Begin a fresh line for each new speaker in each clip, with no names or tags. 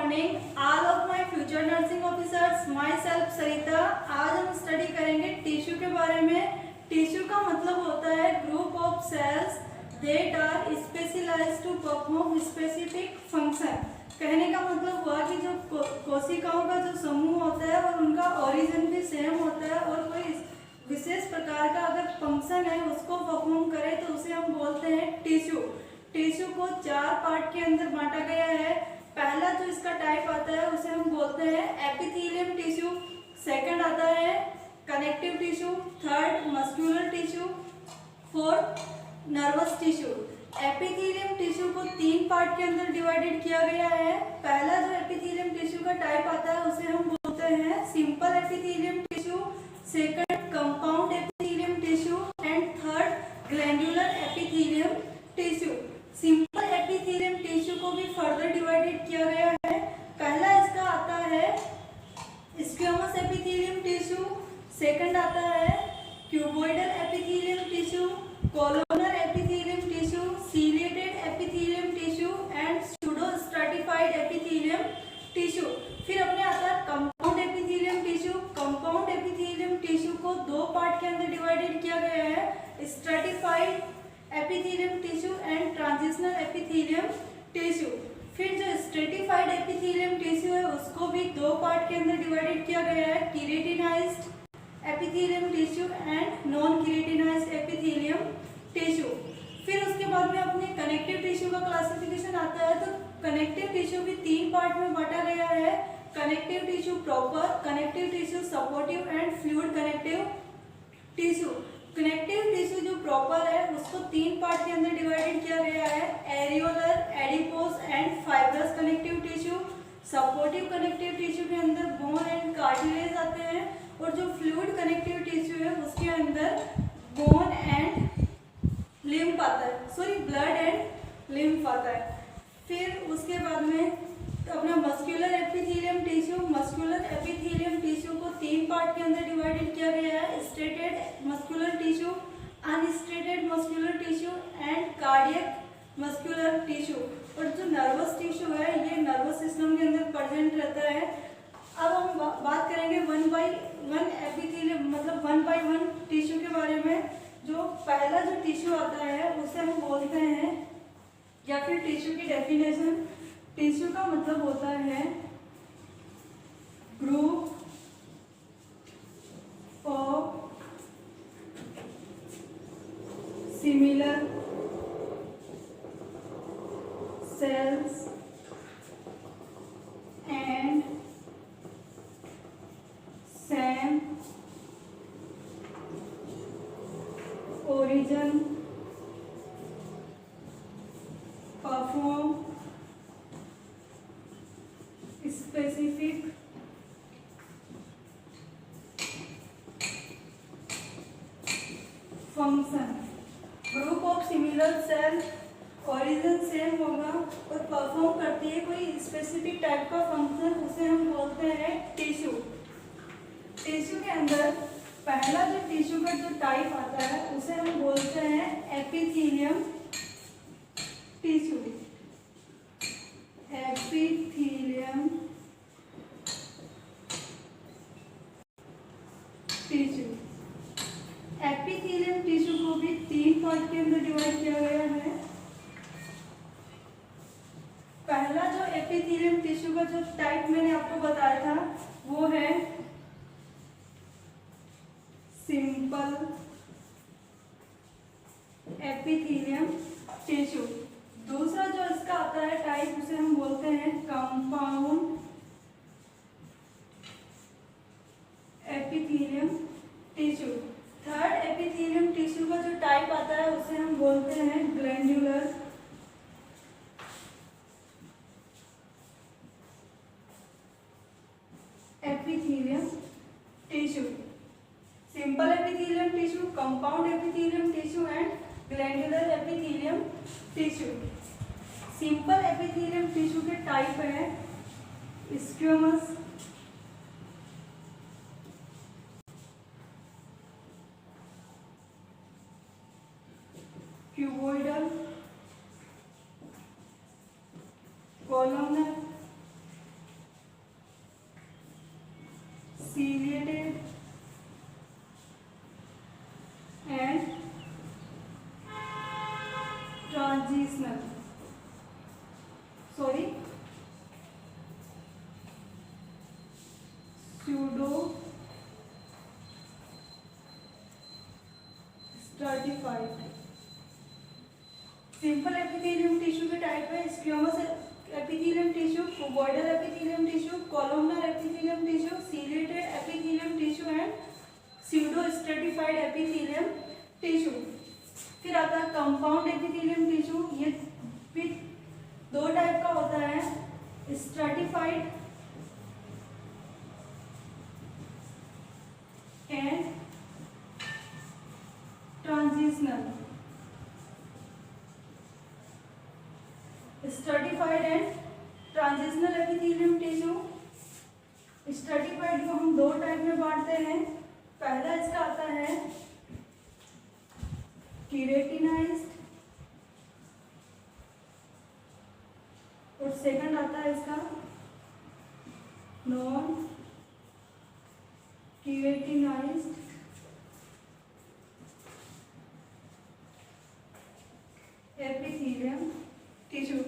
Morning all of my future nursing officers, myself Sarita. आज हम study करेंगे tissue के बारे में। टिश्यू का मतलब होता है group of cells that are specialised to perform specific function. कहने का मतलब हुआ कि जो कोशिकाओं का जो समूह होता है और उनका ओरिजिन भी सेम होता है और कोई विशेष प्रकार का अगर फंक्शन है उसको परफॉर्म करे तो उसे हम बोलते हैं टिश्यू। टिश्यू को 4 पार्ट के अंदर बांटा गया है। पहला जो इसका टाइप आता है उसे हम बोलते हैं एपिथेलियम टिश्यू। सेकंड आता है connective tissue, third muscular tissue, fourth nervous tissue. Epithelium tissue को 3 पार्ट के अंदर डिवाइडेड किया गया है। पहला जो एपिथेलियम टिश्यू का टाइप आता है उसे हम बोलते हैं simple epithelium tissue, second compound epithelium tissue and third glandular epithelium tissue. Simple epithelium tissue को भी फर्दर डिवाइडेड किया गया है। पहला इसका आता है स्क्वैमस एपिथेलियम टिश्यू, सेकंड आता है cuboidal epithelium tissue, columnar epithelium tissue, ciliated epithelium tissue and pseudo stratified epithelium tissue. फिर अपने आता है compound epithelium tissue. Compound epithelium tissue को 2 पार्ट के अंदर डिवाइडेड किया गया है, stratified epithelium tissue and transitional epithelium tissue. फिर जो स्ट्रेटिफाइड एपिथेलियम टिश्यू है उसको भी 2 पार्ट के अंदर डिवाइडेड किया गया है, keratinised epithelium tissue and non keratinised epithelium tissue. फिर उसके बाद में अपने कनेक्टिव टिश्यू का क्लासिफिकेशन आता है। तो कनेक्टिव टिश्यू भी 3 पार्ट में बांटा गया है, connective tissue proper, connective tissue supportive and fluid connective tissue. Connective tissue जो प्रॉपर है उसको 3 पार्ट के अंदर डिवाइडेड किया गया है, areolar, adipose and fibrous connective tissue. Supportive connective tissue के अंदर बोन एंड कार्टिलेज आते हैं और जो फ्लूइड कनेक्टिव टिश्यू है उसके अंदर बोन एंड लिम्फ आता है, सॉरी ब्लड एंड लिम्फ आता है। फिर उसके बाद में अपना muscular epithelium tissue. Muscular epithelium tissue को 3 पार्ट के अंदर डिवाइडेड किया गया है, striated muscular tissue, unstriated muscular tissue and cardiac muscular tissue. और जो नर्वस टिश्यू है ये नर्वस सिस्टम के अंदर प्रेजेंट रहता है। अब हम बात करेंगे 1 बाई 1 एपिथेलियम मतलब 1 बाई 1 टिश्यू के बारे में। जो पहला जो टिश्यू आता है उसे हम बोलते हैं, या फिर टिश्यू की डेफिनेशन, टिश्यू का मतलब होता है group of similar cells and same origin perform specific function। Group of similar cell, origin same होगा और परफॉर्म करती है कोई स्पेसिफिक टाइप का फंक्शन, उसे हम बोलते हैं टिश्यू। टिश्यू के अंदर पहला जो टिश्यू का जो टाइप आता है उसे हम बोलते हैं epithelium tissue. Epithelium tissue. Epithelium tissue को भी 3 पार्ट के अंदर डिवाइड किया गया है। पहला जो एपिथेलियम टिश्यू का जो टाइप मैंने आपको बताया था वो है सिंपल एपिथेलियम टिश्यू। दूसरा जो इसका आता है टाइप उसे हम बोलते हैं compound epithelium tissue. Third epithelium tissue का जो टाइप आता है उसे हम बोलते हैं glandular epithelium tissue. Simple epithelium tissue, compound epithelium tissue and glandular epithelium tissue. Simple epithelium tissue के टाइप है squamous, cuboidal, columnar ciliated and transitional pseudo stratified। Simple epithelium tissue के टाइप है squamous epithelium tissue, cuboidal epithelium tissue, columnar epithelium tissue, ciliated epithelium tissue and pseudo stratified epithelium tissue. फिर आता है compound epithelium tissue. ये भी दो type का होता है, stratified and transitional. Stratified and transitional epithelium tissue. Stratified को हम दो टाइप में बांटते हैं। पहला इसका आता है केराटिनाइज्ड और सेकंड आता है इसका non keratinised epithelium tissue.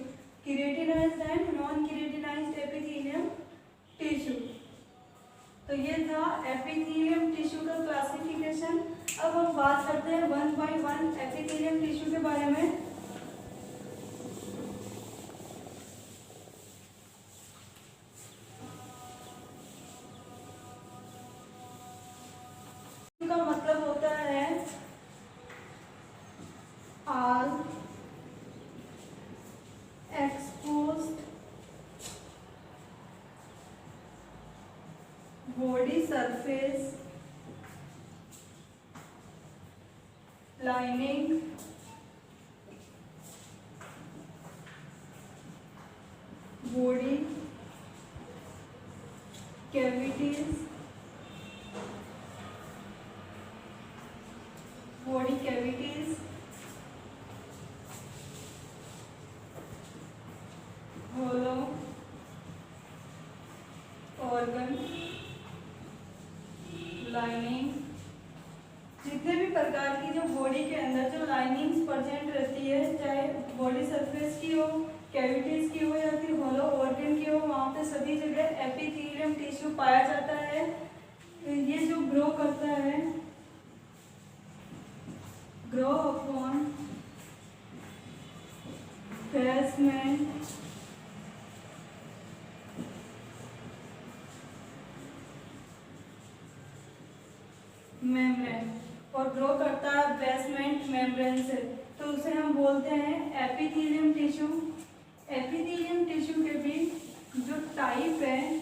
Keratinised and non keratinised epithelium tissue. तो ये था एपिथेलियम टिश्यू का क्लासिफिकेशन। अब हम बात करते हैं 1 by 1 एपिथेलियम टिश्यू के बारे में। का मतलब होता है all exposed body surface lining body cavities hollow organ lining. जितने भी प्रकार की जो बॉडी के अंदर जो लाइनिंग्स प्रेजेंट रहती है, चाहे बॉडी सरफेस की हो, कैविटीज की हो या फिर होलो ऑर्गन की हो, वहाँ पे सभी जगह एपिथेलियम टिश्यू पाया जाता है। ये जो ग्रो करता है, ग्रो अपॉन बेसमेंट मेम्ब्रेन और ग्रो करता है बेसमेंट मेम्ब्रेन से, तो उसे हम बोलते हैं एपिथेलियम टिश्यू। एपिथेलियम टिश्यू के भी जो टाइप है,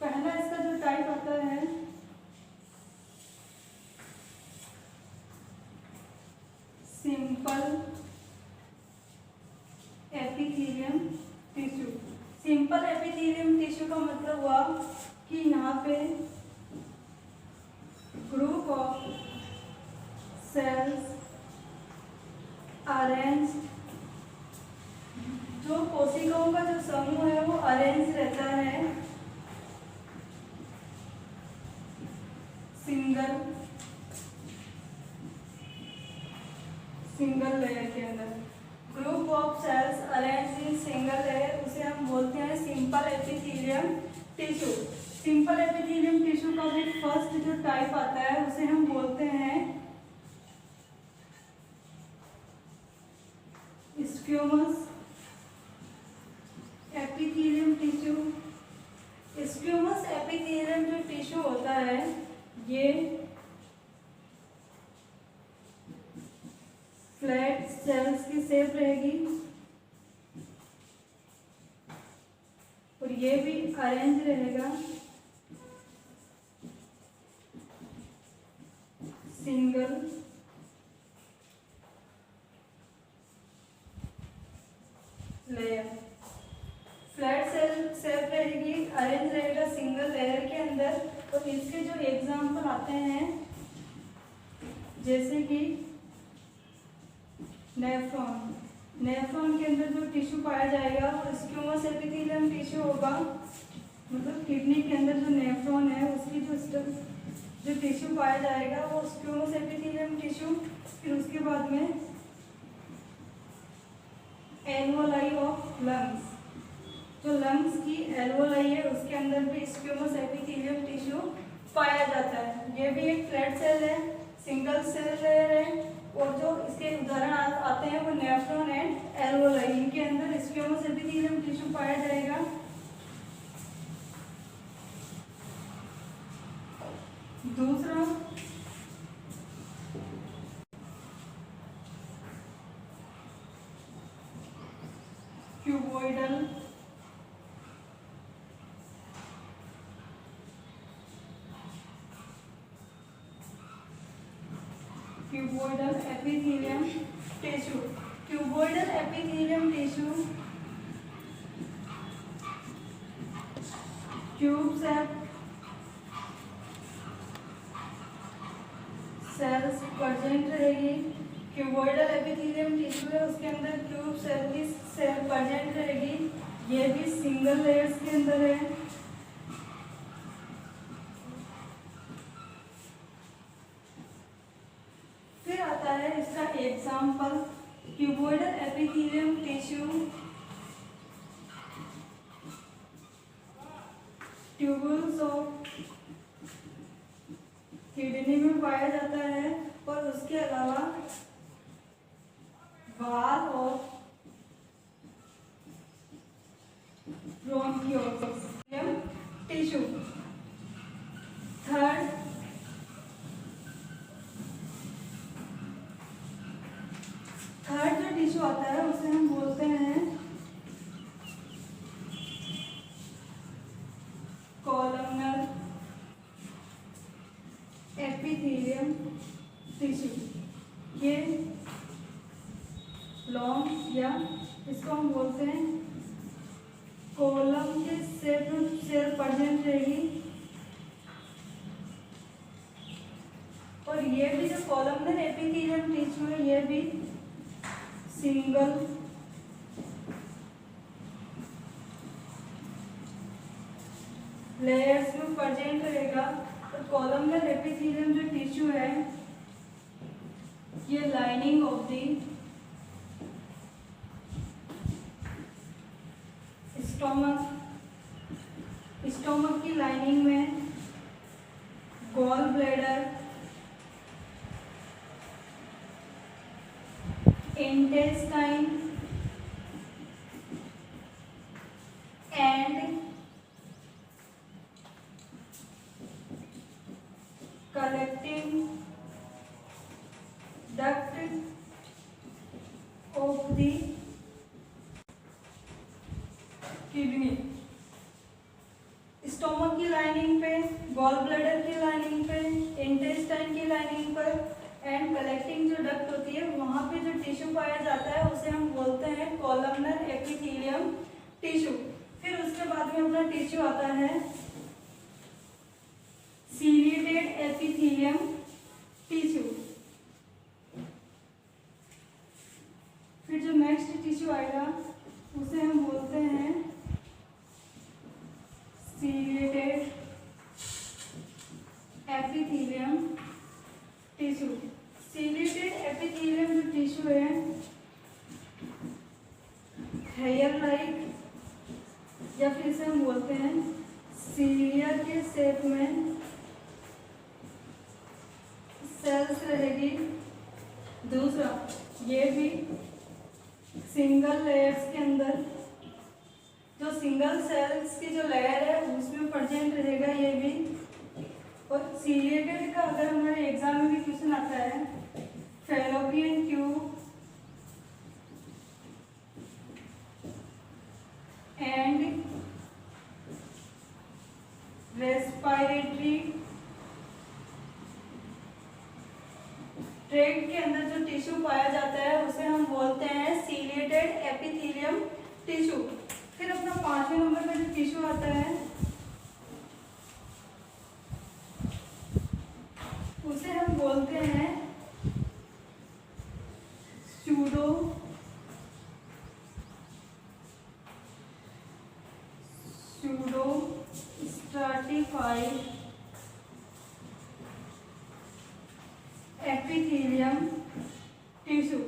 पहला इसका जो टाइप आता है simple epithelium tissue. Simple epithelium tissue का मतलब हुआ कि यहाँ पे ग्रुप ऑफ सेल्स अरेंज, जो कोशिकाओं का जो समूह है वो अरेंज रहता है सिंगल लेयर के अंदर। Group of cells arrange in single layer, उसे हम बोलते हैं simple epithelium tissue. Simple epithelium tissue का भी फर्स्ट जो टाइप आता है उसे हम बोलते हैं squamous epithelium tissue. Squamous epithelium जो टिश्यू होता है ये फ्लैट सेल्स की शेप रहेगी और ये भी अरेंज रहेगा single layer. Flat cell shape रहेगी, अरेंज रहेगा सिंगल लेयर के अंदर। तो इसके जो एग्जाम्पल आते हैं जैसे कि नेफ्रॉन, नेफ्रॉन के अंदर जो टिश्यू पाया जाएगा वो स्क्यूमस एपिथेलियम टिश्यू होगा, मतलब किडनी के अंदर जो नेफ्रॉन है उसकी जो टिश्यू पाया जाएगा वो स्क्यूमस एपिथेलियम टिश्यू। फिर उसके बाद में एल्वोलाई ऑफ लंग्स, जो लंग्स की एल्वोलाई है उसके अंदर भी स्क्यूमस एपिथेलियम टिश्यू पाया जाता है। ये भी एक फ्लैट सेल है, सिंगल सेल लेयर है, और जो इसके उदाहरण आते हैं वो नेफ्रॉन एंड एल्वोलाई, इनके अंदर स्क्यूमस एपिथेलियम टिश्यू पाया जाएगा। दूसरा cuboidal epithelium tissue. Cuboidal epithelium tissue tube cells present रहेगी। क्यूबोइडल एपिथेलियम टिश्यू है उसके अंदर ट्यूब सेल की सेल प्रेजेंट रहेगी। ये भी सिंगल लेयर्स के अंदर है। फिर आता है इसका example, cuboidal epithelium tissue tubules of kidney में पाया जाता है, और उसके अलावा वाल ऑफ ब्रोंकियोलम टिश्यू। थर्ड जो टिश्यू आता है उसे हम बोलते हैं कॉलमनर एपिथेलियम टिश्यू। ये लॉन्ग या इसको हम बोलते हैं कॉलम के सेल प्रेजेंट रहेगी, और ये भी जो कॉलमनर एपिथेलियम टिश्यू है ये भी सिंगल लेयर्स में प्रेजेंट रहेगा। तो कॉलमनर एपिथेलियम जो टिश्यू है ये लाइनिंग ऑफ दी स्टोमक की लाइनिंग में gall bladder, intestine and collecting duct of the kidney. Stomach की लाइनिंग पे, गॉल ब्लैडर की लाइनिंग पे, इंटेस्टाइन की लाइनिंग पर एंड कलेक्टिंग जो डक्ट होती है वहां पे जो टिश्यू पाया जाता है उसे हम बोलते हैं कॉलमनर एपिथेलियम टिश्यू। फिर उसके बाद में अपना टिश्यू आता है सीलिएटेड एपिथेलियम टिश्यू। फिर जो नेक्स्ट टिश्यू आएगा उसे हम बोलते हैं ciliated epithelium tissue. Ciliated epithelium जो टिश्यू है हेयर लाइक, या फिर इसे हम बोलते हैं सीलिया के शेप में सेल्स रहेगी। दूसरा ये भी सिंगल लेयर्स के अंदर, जो सिंगल सेल्स की जो लेयर है उसमें प्रेजेंट रहेगा ये भी। और सीलिएटेड का अगर हमारे एग्जाम में भी क्वेश्चन आता है, fallopian tube and respiratory tract के अंदर जो टिश्यू पाया जाता है उसे हम बोलते हैं सीलिएटेड एपिथेलियम टिश्यू। फिर अपना 5वें नंबर में जो टिश्यू आता है उसे हम बोलते हैं pseudo stratified epithelium tissue.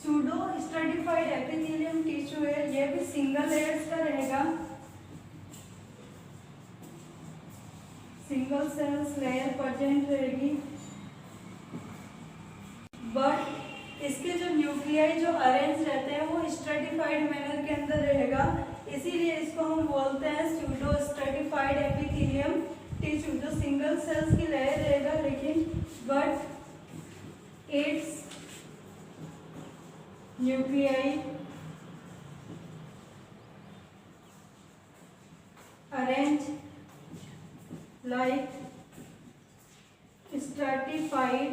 Pseudo stratified epithelium tissue है, यह भी सिंगल लेयर्स का रहेगा, सिंगल सेल्स लेयर प्रेजेंट रहेगी, बट इसके जो न्यूक्लियाई जो अरेंज रहते हैं वो स्ट्रेटिफाइड मैनर के अंदर रहेगा, इसीलिए इसको हम बोलते हैं सूडो स्ट्रेटिफाइड एपिथेलियम टिश्यू। जो सिंगल सेल्स की लेयर रहेगा लेकिन but its nuclei arrange like stratified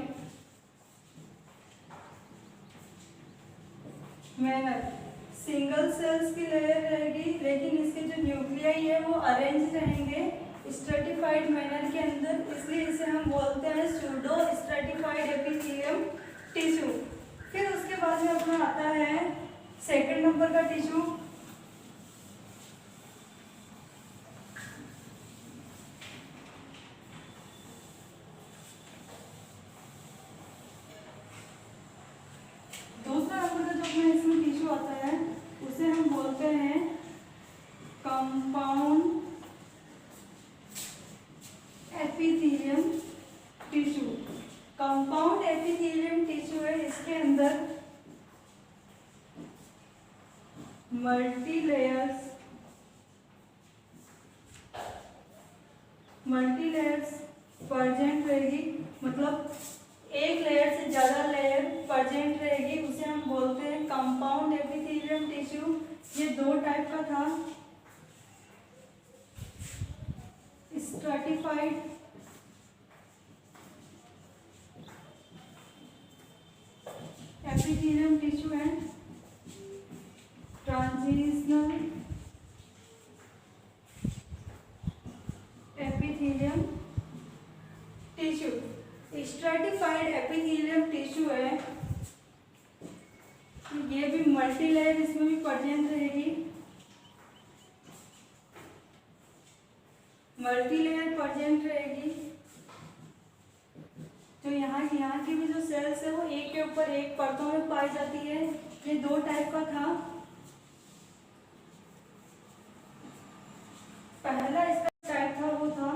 manner. Single cells की लेयर रहेगी लेकिन इसके जो न्यूक्लियाई है वो अरेंज रहेंगे स्ट्रेटिफाइड मैनर के अंदर, इसलिए इसे हम बोलते हैं सूडो स्ट्रेटिफाइड एपिथेलियम टिश्यू। फिर उसके बाद में अपना आता है सेकंड नंबर का टिश्यू, दूसरा नंबर का जो अपना इसमें टिश्यू आता है उसे हम बोलते हैं compound epithelium tissue. Compound epithelium tissue है, इसके अंदर मल्टी लेयर्स प्रेजेंट रहेगी, मतलब एक लेयर से ज्यादा लेयर प्रेजेंट रहेगी, उसे हम बोलते हैं कंपाउंड एपिथेलियम टिश्यू। ये दो टाइप का था, stratified epithelium tissue and transitional epithelium tissue. Stratified epithelium tissue है, ये भी मल्टी लेयर इसमें भी प्रेजेंट रहेगी, मल्टी लेयर प्रेजेंट रहेगी। तो यहाँ की भी जो सेल्स है वो एक के ऊपर एक परतों में पाई जाती है। ये दो टाइप का था, पहला इसका टाइप था वो था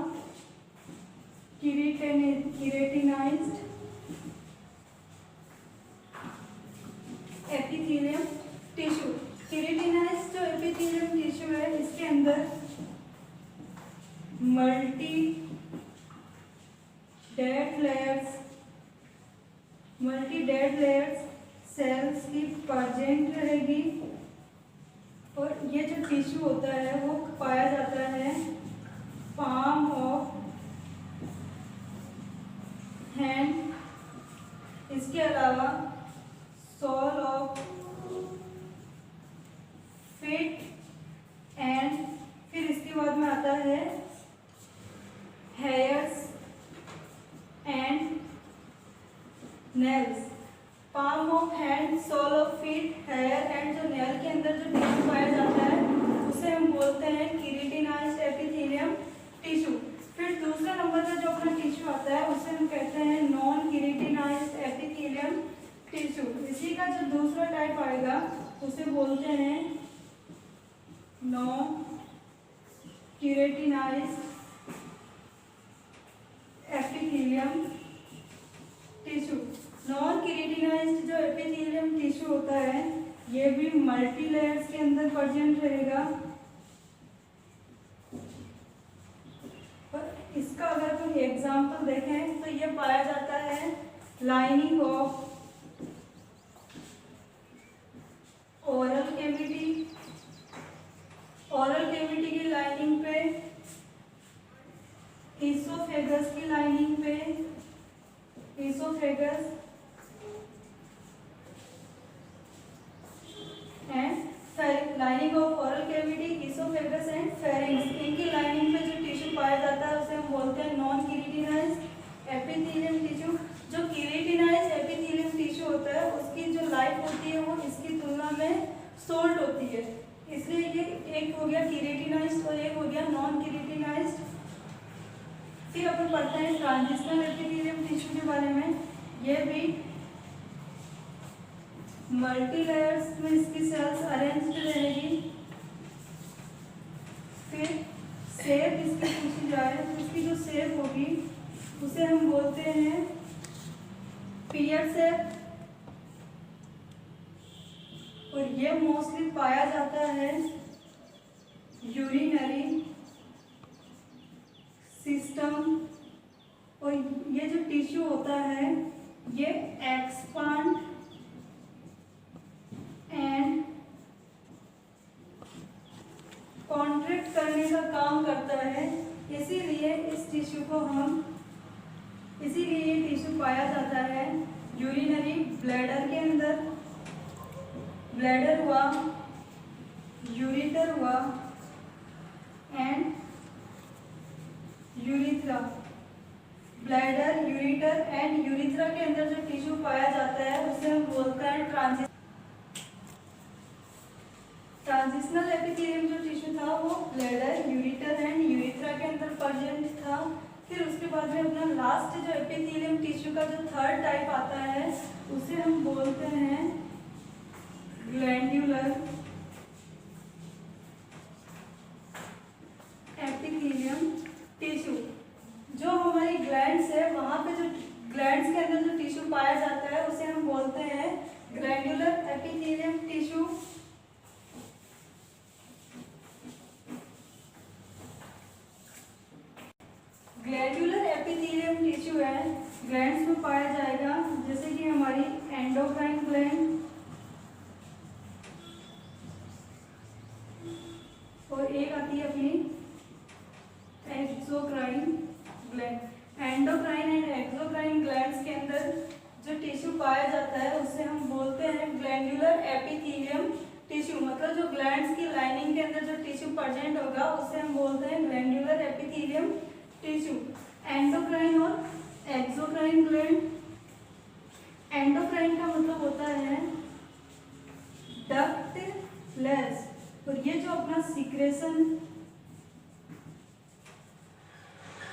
केराटिनाइज्ड एपिथेलियम टिश्यू। केराटिनाइज्ड जो एपिथेलियम टिश्यू है इसके अंदर मल्टी डेड लेयर्स सेल्स की प्रेजेंट रहेगी, और ये जो टिश्यू होता है वो पाया जाता है पाम ऑफ हैंड, इसके अलावा सोल ऑफ फीट एंड फिर इसके बाद में आता है hairs and nails. Palm of hand, sole of feet, hair and जो नेल के अंदर जो टिश्यू पाया जाता है उसे हम बोलते हैं केराटिनाइज्ड एपिथेलियम टिश्यू। फिर दूसरा नंबर का जो अपना टिश्यू आता है उसे हम कहते हैं नॉन केराटिनाइज्ड एपिथेलियम टिश्यू। इसी का जो दूसरा टाइप आएगा उसे बोलते हैं non keratinised epithelium tissue. Non keratinised जो एपिथेलियम टिश्यू होता है ये भी मल्टी लेयर्स के अंदर प्रेजेंट रहेगा, और इसका अगर कोई एग्जांपल देखें तो ये पाया जाता है lining of oral cavity, oral cavity की लाइनिंग पे, ईसोफेगस की लाइनिंग पे, oesophagus and lining of oral cavity, oesophagus and pharynx, इनकी लाइनिंग पे जो टिश्यू पाया जाता है उसे हम बोलते हैं नॉन केराटिनाइज्ड एपिथेलियम टिश्यू। जो केराटिनाइज्ड एपिथेलियम टिश्यू होता है उसकी जो लाइफ होती है वो इसकी तुलना में शॉर्ट होती है, इसलिए ये एक हो गया केराटिनाइज्ड और एक हो गया नॉन केराटिनाइज्ड। फिर अपन पढ़ते हैं ट्रांजिशनल एपिथेलियम टिश्यू के बारे में। ये भी मल्टी लेयर्स में इसकी सेल्स अरेंज्ड रहेगी। फिर शेप इसकी पूछी जाए तो इसकी जो शेप होगी उसे हम बोलते हैं पियर शेप, और ये मोस्टली पाया जाता है यूरिनरी सिस्टम। और ये जो टिश्यू होता है ये एक्सपांड एंड कॉन्ट्रैक्ट करने का काम करता है, इसीलिए इस टिश्यू को इसीलिए ये टिश्यू पाया जाता है यूरिनरी ब्लैडर के अंदर। ब्लैडर हुआ, यूरिटर हुआ and urethra. Bladder, ureter and urethra के अंदर जो टिश्यू पाया जाता है उसे हम बोलते हैं ट्रांजिशनल एपिथेलियम। जो टिश्यू था वो ब्लैडर, यूरिटर एंड यूरिथ्रा के अंदर प्रेजेंट था। फिर उसके बाद में अपना लास्ट जो एपिथेलियम टिश्यू का जो थर्ड टाइप आता है उसे हम बोलते हैं ग्लैंड्यूलर एपिथेलियम टिश्यू। जो हमारी ग्लैंड्स है वहां पे जो ग्लैंड्स के अंदर जो टिश्यू पाया जाता है उसे हम बोलते हैं glandular epithelium tissue. Glandular epithelium tissue है, ग्लैंड्स में पाया जाएगा, जैसे कि हमारी एंडोक्राइन ग्लैंड और एक आती है अपनी exocrine gland. Endocrine and exocrine glands के अंदर जो टिश्यू पाया जाता है उसे हम बोलते हैं ग्लैंड्यूलर एपिथेलियम टिश्यू। मतलब जो ग्लैंड्स की लाइनिंग के अंदर जो टिश्यू प्रेजेंट होगा उसे हम बोलते हैं ग्लैंड्यूलर एपिथेलियम टिश्यू। एंडोक्राइन और एक्सोक्राइन ग्लैंड। एंडोक्राइन का मतलब होता है डक्टलेस, और ये जो अपना सीक्रेशन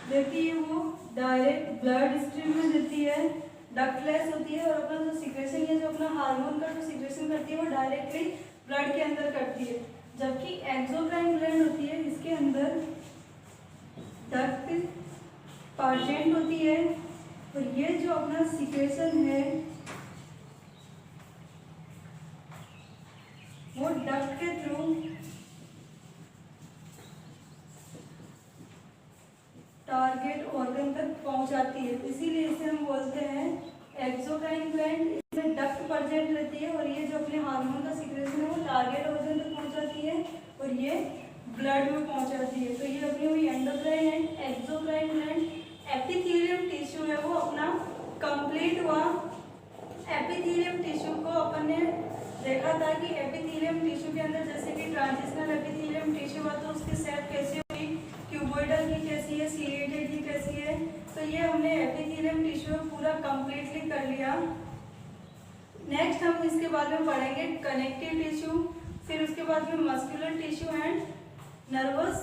देती है वो डायरेक्ट ब्लड स्ट्रीम में देती है, डक्टलेस होती है। और अपना जो सीक्रेशन है, जो अपना हार्मोन का जो सीक्रेशन करती है वो डायरेक्टली ब्लड के अंदर करती है। जबकि एक्सोक्राइन ग्लैंड होती है, इसके अंदर डक्ट प्रेजेंट होती है, और ये जो अपना सीक्रेशन है वो डक्ट के थ्रू टारगेट ऑर्गन तक पहुंचाती है, इसीलिए इसे हम बोलते हैं एक्सोक्राइन ग्लैंड। इसमें डक्ट प्रेजेंट रहती है और ये जो अपने हार्मोन का सीक्रेशन है वो टारगेट ऑर्गन तक पहुंचाती है और ये ब्लड में पहुंचाती है। तो ये अपनी हुई endocrine and exocrine gland. Epithelium tissue है वो अपना कंप्लीट हुआ। एपिथेलियम टिश्यू को अपन ने देखा था कि एपिथेलियम टिश्यू के अंदर जैसे कि ट्रांजिशनल एपिथेलियम टिश्यू हुआ तो उसकी शेप कैसी हुई, क्यूबॉइडल की कैसी है, सीलिएटेड की कैसी है। तो ये हमने एपिथेलियम टिश्यू पूरा कंप्लीटली कर लिया। नेक्स्ट हम इसके बाद में पढ़ेंगे कनेक्टिव टिश्यू, फिर उसके बाद में muscular tissue and nervous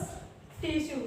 tissue.